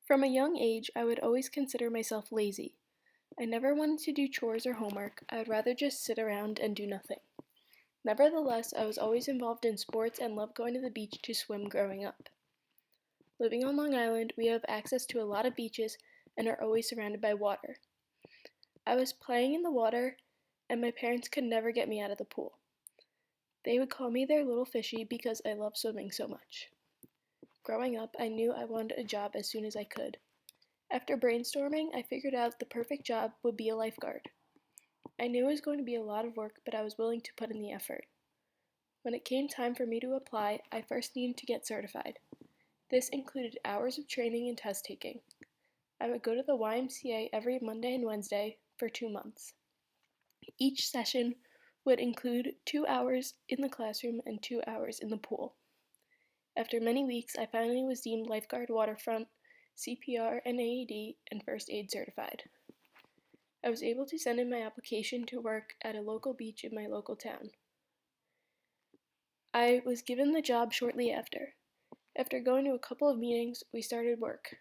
From a young age, I would always consider myself lazy. I never wanted to do chores or homework. I would rather just sit around and do nothing. Nevertheless, I was always involved in sports and loved going to the beach to swim growing up. Living on Long Island, we have access to a lot of beaches and are always surrounded by water. I was playing in the water, and my parents could never get me out of the pool. They would call me their little fishy because I loved swimming so much. Growing up, I knew I wanted a job as soon as I could. After brainstorming, I figured out the perfect job would be a lifeguard. I knew it was going to be a lot of work, but I was willing to put in the effort. When it came time for me to apply, I first needed to get certified. This included hours of training and test taking. I would go to the YMCA every Monday and Wednesday for 2 months. Each session would include 2 hours in the classroom and 2 hours in the pool. After many weeks, I finally was deemed lifeguard waterfront, CPR and AED, and first aid certified. I was able to send in my application to work at a local beach in my local town. I was given the job shortly after. After going to a couple of meetings, we started work.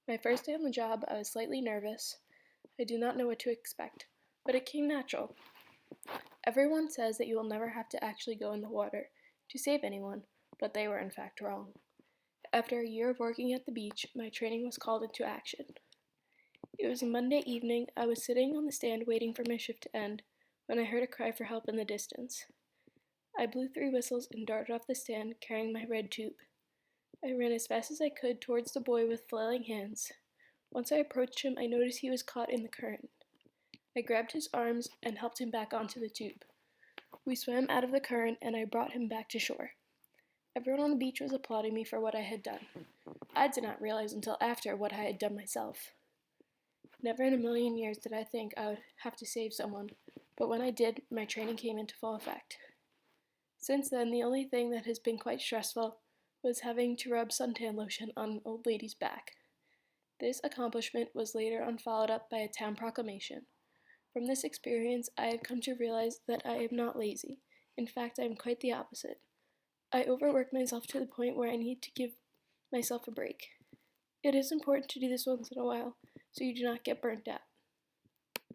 My first day on the job, I was slightly nervous. I did not know what to expect, but it came natural. Everyone says that you will never have to actually go in the water to save anyone, but they were in fact wrong. After a year of working at the beach, my training was called into action. It was a Monday evening. I was sitting on the stand waiting for my shift to end when I heard a cry for help in the distance. I blew 3 whistles and darted off the stand carrying my red tube. I ran as fast as I could towards the boy with flailing hands. Once I approached him, I noticed he was caught in the current. I grabbed his arms and helped him back onto the tube. We swam out of the current and I brought him back to shore. Everyone on the beach was applauding me for what I had done. I did not realize until after what I had done myself. Never in a million years did I think I would have to save someone, but when I did, my training came into full effect. Since then, the only thing that has been quite stressful was having to rub suntan lotion on an old lady's back. This accomplishment was later on followed up by a town proclamation. From this experience, I have come to realize that I am not lazy. In fact, I am quite the opposite. I overwork myself to the point where I need to give myself a break. It is important to do this once in a while so you do not get burnt out.